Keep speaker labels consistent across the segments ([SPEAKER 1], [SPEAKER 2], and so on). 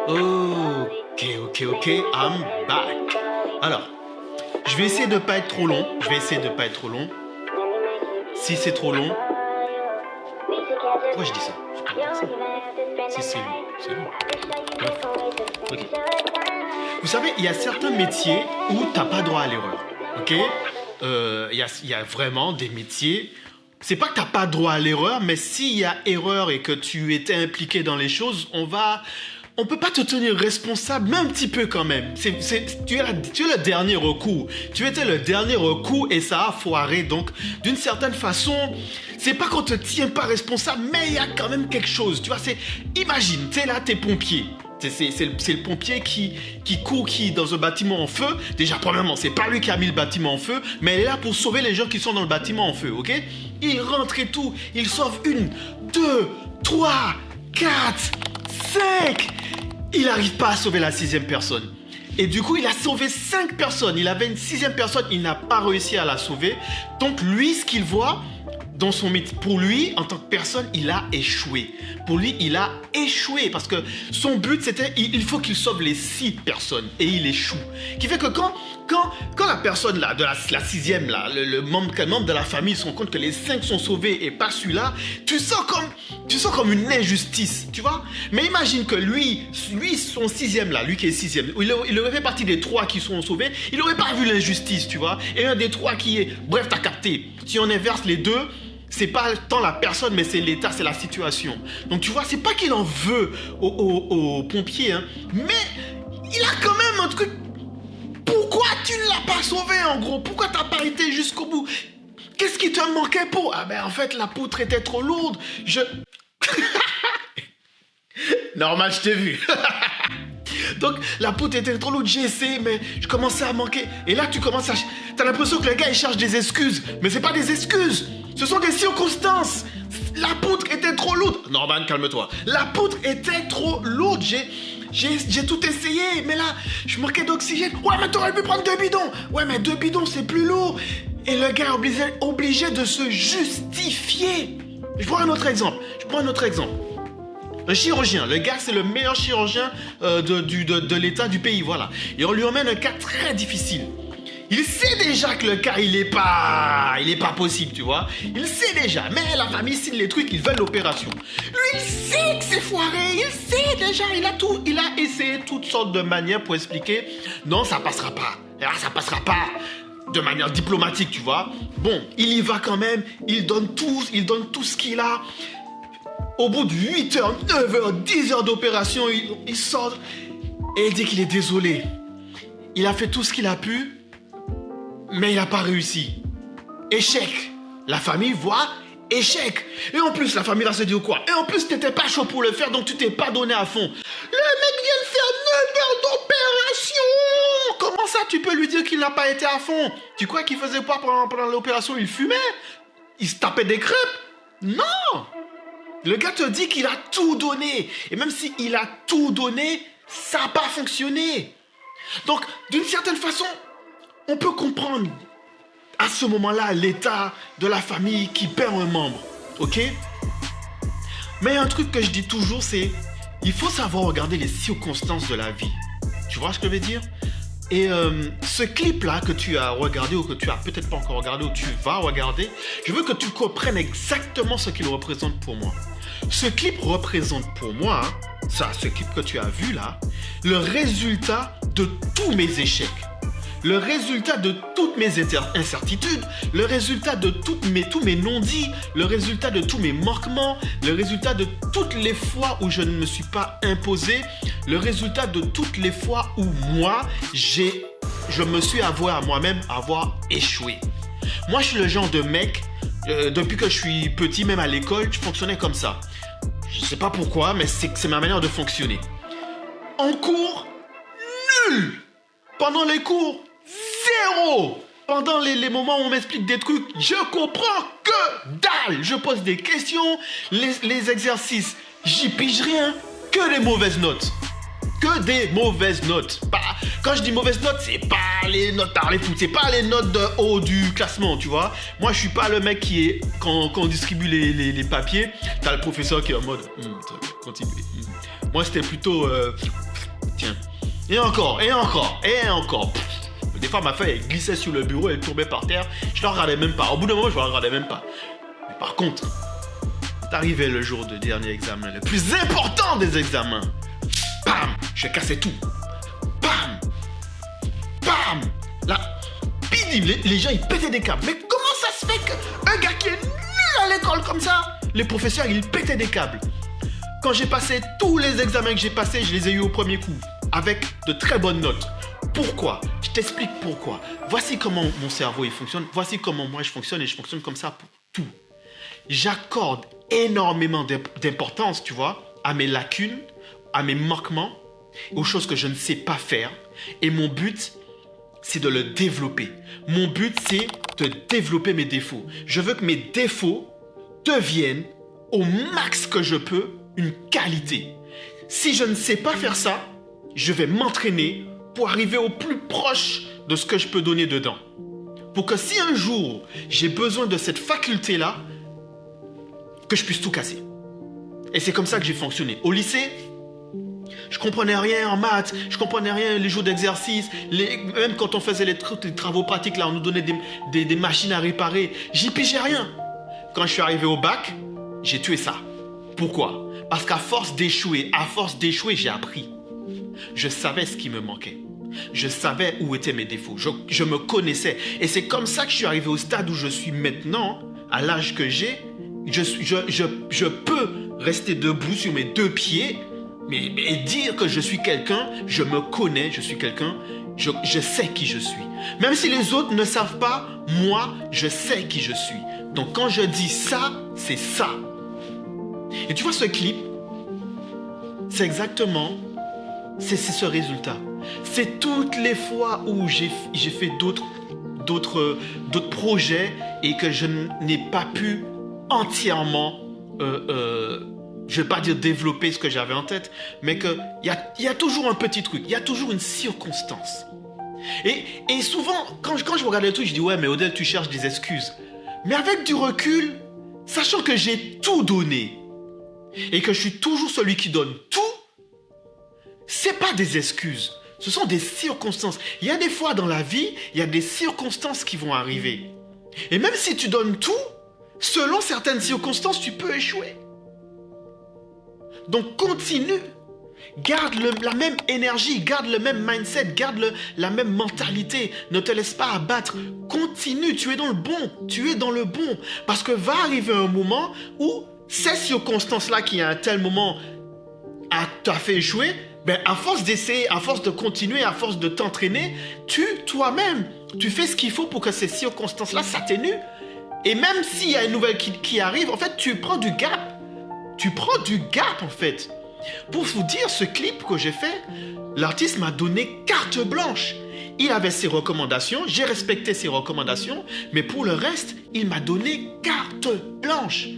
[SPEAKER 1] Ok, I'm back. Alors, je vais essayer de ne pas être trop long. Si c'est trop long... Pourquoi je dis ça? Si c'est long. Bref. Ok. Vous savez, il y a certains métiers où tu n'as pas droit à l'erreur. Ok? Il y a vraiment des métiers... C'est pas que tu n'as pas droit à l'erreur, mais s'il y a erreur et que tu étais impliqué dans les choses, on peut pas te tenir responsable, mais un petit peu quand même. Tu es le dernier recours. Tu étais le dernier recours et ça a foiré. Donc, d'une certaine façon, c'est pas qu'on te tient pas responsable, mais il y a quand même quelque chose. Tu vois, imagine, tu es là, t'es pompier. C'est le pompier qui court dans un bâtiment en feu. Déjà, premièrement, c'est pas lui qui a mis le bâtiment en feu, mais il est là pour sauver les gens qui sont dans le bâtiment en feu, ok? Il rentre et tout, il sauve 1, 2, 3, 4, 5. Il n'arrive pas à sauver la 6e personne. Et du coup, il a sauvé 5 personnes. Il avait une 6e personne, il n'a pas réussi à la sauver. Donc lui, ce qu'il voit... Dans son métier, pour lui, en tant que personne, il a échoué. Pour lui, il a échoué parce que son but, c'était il faut qu'il sauve les 6 personnes et il échoue. Qui fait que quand la personne là, de la 6e, là, le membre de la famille se rend compte que les 5 sont sauvés et pas celui-là, tu sens comme une injustice, tu vois. Mais imagine que lui, son 6e là, lui qui est 6e, il aurait fait partie des 3 qui sont sauvés, il n'aurait pas vu l'injustice, tu vois. Et un des 3 qui est... Bref, t'as capté. Si on inverse les deux... C'est pas tant la personne, mais c'est l'état, c'est la situation. Donc tu vois, c'est pas qu'il en veut aux pompiers, hein, mais il a quand même un truc. Pourquoi tu ne l'as pas sauvé en gros? Pourquoi t'as pas été jusqu'au bout? Qu'est-ce qui te manquait pour? Ah ben en fait la poutre était trop lourde. Normal, je t'ai vu. Donc la poutre était trop lourde, j'ai essayé, mais je commençais à manquer. Et là tu commences à... T'as l'impression que le gars il cherche des excuses, mais c'est pas des excuses. Ce sont des circonstances. La poutre était trop lourde. Norman, calme-toi. La poutre était trop lourde. J'ai tout essayé, mais là, je manquais d'oxygène. Ouais, mais t'aurais pu prendre 2 bidons. Ouais, mais 2 bidons, c'est plus lourd. Et le gars est obligé de se justifier. Je prends un autre exemple. Un chirurgien. Le gars, c'est le meilleur chirurgien de l'état du pays, voilà. Et on lui emmène un cas très difficile. Il sait déjà que le cas, il est pas possible, tu vois. Il sait déjà, mais la famille signe les trucs, ils veulent l'opération. Lui, il sait que c'est foiré, il sait déjà, il a essayé toutes sortes de manières pour expliquer. Non, ça passera pas. Là, ça passera pas de manière diplomatique, tu vois. Bon, il y va quand même, il donne tout ce qu'il a. Au bout de 8 heures, 9 heures, 10 heures d'opération, il sort et il dit qu'il est désolé. Il a fait tout ce qu'il a pu. Mais il n'a pas réussi. Échec. La famille voit échec. Et en plus, la famille va se dire quoi? Et en plus, tu n'étais pas chaud pour le faire, donc tu t'es pas donné à fond. Le mec vient de faire 9 heures d'opération. Comment ça, tu peux lui dire qu'il n'a pas été à fond? Tu crois qu'il faisait quoi pendant l'opération? Il fumait? Il se tapait des crêpes? Non. Le gars te dit qu'il a tout donné. Et même s'il a tout donné, ça n'a pas fonctionné. Donc, d'une certaine façon... On peut comprendre à ce moment-là l'état de la famille qui perd un membre, ok? Mais un truc que je dis toujours, c'est il faut savoir regarder les circonstances de la vie. Tu vois ce que je veux dire? Et ce clip-là que tu as regardé ou que tu as peut-être pas encore regardé ou tu vas regarder, je veux que tu comprennes exactement ce qu'il représente pour moi. Ce clip représente pour moi, ce clip que tu as vu là, le résultat de tous mes échecs. Le résultat de toutes mes incertitudes, le résultat de tous mes non-dits, le résultat de tous mes manquements, le résultat de toutes les fois où je ne me suis pas imposé, le résultat de toutes les fois où moi, je me suis avoué à moi-même avoir échoué. Moi, je suis le genre de mec, depuis que je suis petit, même à l'école, je fonctionnais comme ça. Je ne sais pas pourquoi, mais c'est ma manière de fonctionner. En cours, nul. Pendant les cours, 0. Pendant les moments où on m'explique des trucs, je comprends que dalle. Je pose des questions, les exercices, j'y pige rien, que des mauvaises notes. Que des mauvaises notes. Quand je dis mauvaises notes, c'est pas les notes par les foot, c'est pas les notes de haut du classement, tu vois. Moi, je suis pas le mec qui est, quand on distribue les papiers, t'as le professeur qui est en mode, continue. Moi, c'était plutôt... Tiens. Et encore, et encore, et encore. Des fois, ma feuille, elle glissait sur le bureau, elle tombait par terre. Je la regardais même pas. Au bout d'un moment, je la regardais même pas. Mais par contre, c'est arrivé le jour du dernier examen, le plus important des examens. Bam! Je cassais tout. Bam! Bam! Là, bim, les gens, ils pétaient des câbles. Mais comment ça se fait qu'un gars qui est nul à l'école comme ça, les professeurs, ils pétaient des câbles. Quand j'ai passé tous les examens que j'ai passés, je les ai eus au premier coup, avec de très bonnes notes. Pourquoi? Je t'explique pourquoi. Voici comment mon cerveau il fonctionne, voici comment moi je fonctionne et je fonctionne comme ça pour tout. J'accorde énormément d'importance, tu vois, à mes lacunes, à mes manquements, aux choses que je ne sais pas faire. Et mon but, c'est de le développer. Mon but, c'est de développer mes défauts. Je veux que mes défauts deviennent, au max que je peux, une qualité. Si je ne sais pas faire ça, je vais m'entraîner pour arriver au plus proche de ce que je peux donner dedans. Pour que si un jour, j'ai besoin de cette faculté-là, que je puisse tout casser. Et c'est comme ça que j'ai fonctionné. Au lycée, je comprenais rien en maths, je comprenais rien les jours d'exercice, même quand on faisait les travaux pratiques, là, on nous donnait des machines à réparer, j'y pigeais rien. Quand je suis arrivé au bac, j'ai tué ça. Pourquoi? Parce qu'à force d'échouer, j'ai appris. Je savais ce qui me manquait. Je savais où étaient mes défauts. Je me connaissais. Et c'est comme ça que je suis arrivé au stade où je suis maintenant, à l'âge que j'ai. Je peux rester debout sur mes deux pieds et dire que je suis quelqu'un, je me connais, je suis quelqu'un, je sais qui je suis. Même si les autres ne savent pas, moi, je sais qui je suis. Donc quand je dis ça, c'est ça. Et tu vois ce clip, c'est exactement, c'est ce résultat. C'est toutes les fois où j'ai fait d'autres projets et que je n'ai pas pu entièrement, je ne vais pas dire développer ce que j'avais en tête, mais qu'il y a toujours un petit truc, il y a toujours une circonstance. Et souvent, quand je regarde les trucs, je dis ouais, mais Odel, tu cherches des excuses. Mais avec du recul, sachant que j'ai tout donné et que je suis toujours celui qui donne tout, c'est pas des excuses, ce sont des circonstances. Il y a des fois dans la vie, il y a des circonstances qui vont arriver. Et même si tu donnes tout, selon certaines circonstances, tu peux échouer. Donc continue, garde la même énergie, garde le même mindset, garde la même mentalité. Ne te laisse pas abattre. Continue, tu es dans le bon. Parce que va arriver un moment où ces circonstances-là qui à un tel moment t'a fait échouer, ben à force d'essayer, à force de continuer, à force de t'entraîner, toi-même, tu fais ce qu'il faut pour que ces circonstances-là s'atténuent. Et même s'il y a une nouvelle qui arrive, en fait, tu prends du gap. Tu prends du gap, en fait. Pour vous dire, ce clip que j'ai fait, l'artiste m'a donné carte blanche. Il avait ses recommandations, j'ai respecté ses recommandations, mais pour le reste, il m'a donné carte blanche.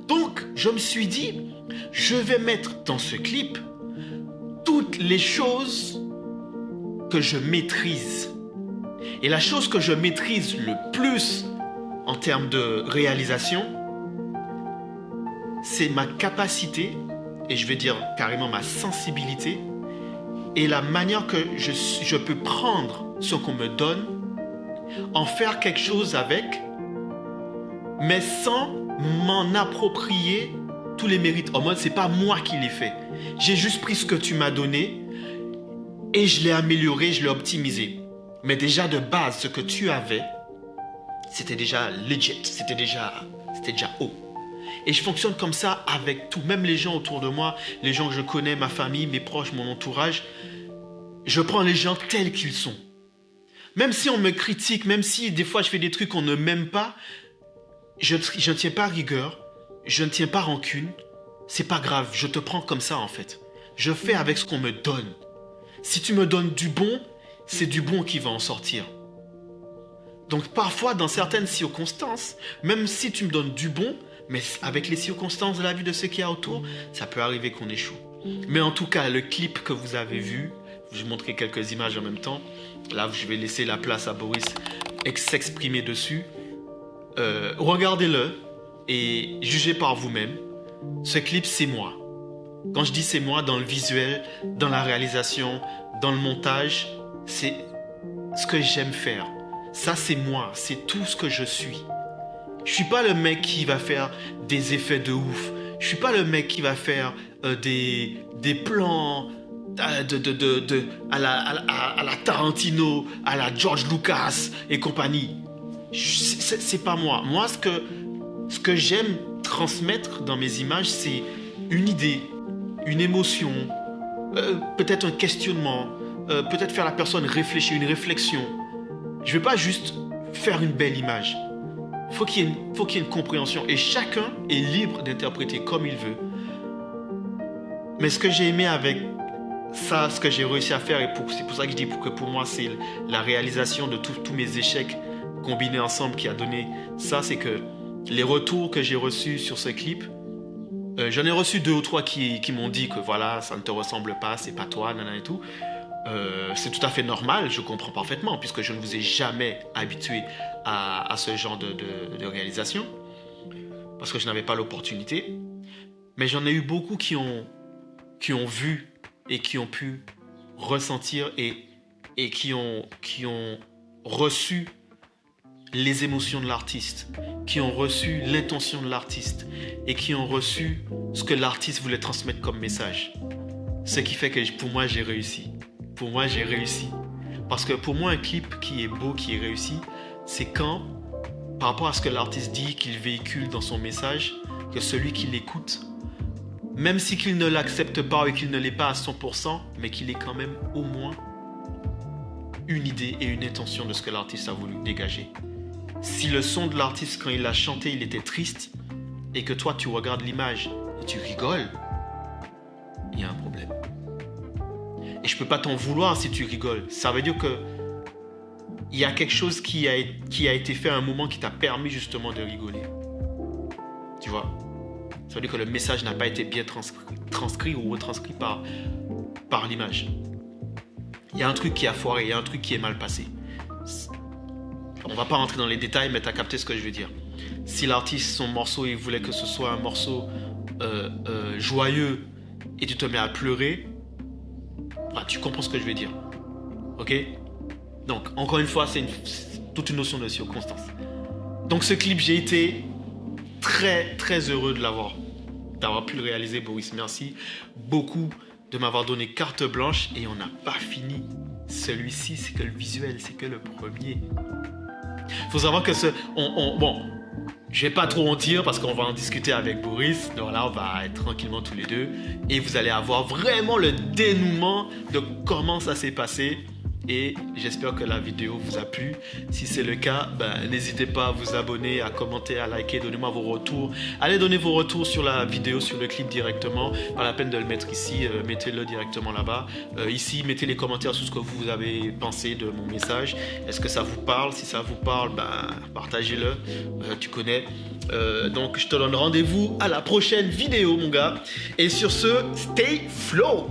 [SPEAKER 1] Donc, je me suis dit, je vais mettre dans ce clip toutes les choses que je maîtrise. Et la chose que je maîtrise le plus en termes de réalisation, c'est ma capacité, et je vais dire carrément ma sensibilité, et la manière que je peux prendre ce qu'on me donne, en faire quelque chose avec, mais sans m'en approprier tous les mérites. En mode, c'est pas moi qui l'ai fait. J'ai juste pris ce que tu m'as donné et je l'ai amélioré, je l'ai optimisé. Mais déjà de base, ce que tu avais, c'était déjà legit, c'était déjà haut. Et je fonctionne comme ça avec tout, même les gens autour de moi, les gens que je connais, ma famille, mes proches, mon entourage. Je prends les gens tels qu'ils sont. Même si on me critique, même si des fois je fais des trucs qu'on ne m'aime pas, je ne tiens pas rigueur, je ne tiens pas rancune. C'est pas grave, je te prends comme ça en fait. Je fais avec ce qu'on me donne. Si tu me donnes du bon, c'est du bon qui va en sortir. Donc parfois, dans certaines circonstances, même si tu me donnes du bon, mais avec les circonstances de la vie de ceux qui y a autour, ça peut arriver qu'on échoue. Mais en tout cas, le clip que vous avez vu, je vais montrer quelques images en même temps. Là, je vais laisser la place à Boris s'exprimer dessus. Regardez-le et jugez par vous-même. Ce clip, c'est moi. Quand je dis c'est moi, dans le visuel, dans la réalisation, dans le montage, c'est ce que j'aime faire. Ça, c'est moi, c'est tout ce que je suis. Je suis pas le mec qui va faire des effets de ouf. Je suis pas le mec qui va faire des plans à la Tarantino, à la George Lucas et compagnie. C'est pas moi. Moi, ce que j'aime transmettre dans mes images, c'est une idée, une émotion, peut-être un questionnement, peut-être faire la personne réfléchir, une réflexion. Je ne vais pas juste faire une belle image. Faut qu'il y ait une compréhension. Et chacun est libre d'interpréter comme il veut. Mais ce que j'ai aimé avec ça, ce que j'ai réussi à faire, et c'est pour ça que je dis que pour moi, c'est la réalisation de tous mes échecs combinés ensemble qui a donné ça, c'est que les retours que j'ai reçus sur ce clip, j'en ai reçu 2 ou 3 qui m'ont dit que voilà, ça ne te ressemble pas, c'est pas toi, nanana et tout. C'est tout à fait normal, je comprends parfaitement, puisque je ne vous ai jamais habitué à ce genre de réalisation, parce que je n'avais pas l'opportunité. Mais j'en ai eu beaucoup qui ont vu et qui ont pu ressentir et qui ont reçu les émotions de l'artiste, qui ont reçu l'intention de l'artiste et qui ont reçu ce que l'artiste voulait transmettre comme message. Ce qui fait que pour moi, j'ai réussi. Pour moi, j'ai réussi. Parce que pour moi, un clip qui est beau, qui est réussi, c'est quand, par rapport à ce que l'artiste dit, qu'il véhicule dans son message, que celui qui l'écoute, même si qu'il ne l'accepte pas ou qu'il ne l'est pas à 100%, mais qu'il ait quand même au moins une idée et une intention de ce que l'artiste a voulu dégager. Si le son de l'artiste, quand il l'a chanté, il était triste, et que toi, tu regardes l'image et tu rigoles, il y a un problème. Et je ne peux pas t'en vouloir si tu rigoles. Ça veut dire que il y a quelque chose qui a été fait à un moment qui t'a permis justement de rigoler. Tu vois? Ça veut dire que le message n'a pas été bien transcrit ou retranscrit par l'image. Il y a un truc qui a foiré, il y a un truc qui est mal passé. On ne va pas rentrer dans les détails, mais tu as capté ce que je veux dire. Si l'artiste, son morceau, il voulait que ce soit un morceau joyeux et tu te mets à pleurer, bah, tu comprends ce que je veux dire. Ok? Donc, encore une fois, c'est toute une notion de circonstance. Donc, ce clip, j'ai été très, très heureux d'avoir pu le réaliser, Boris. Merci beaucoup de m'avoir donné carte blanche et on n'a pas fini. Celui-ci, c'est que le visuel, c'est que le premier. Il faut savoir que bon, je vais pas trop en dire parce qu'on va en discuter avec Boris. Donc là, on va être tranquillement tous les deux et vous allez avoir vraiment le dénouement de comment ça s'est passé. Et j'espère que la vidéo vous a plu. Si c'est le cas, n'hésitez pas à vous abonner, à commenter, à liker, donnez-moi vos retours. Allez donner vos retours sur la vidéo, sur le clip directement. Pas la peine de le mettre ici, mettez-le directement là-bas. Ici, mettez les commentaires sur ce que vous avez pensé de mon message. Est-ce que ça vous parle? Si ça vous parle, partagez-le, tu connais. Donc je te donne rendez-vous à la prochaine vidéo, mon gars. Et sur ce, stay flow!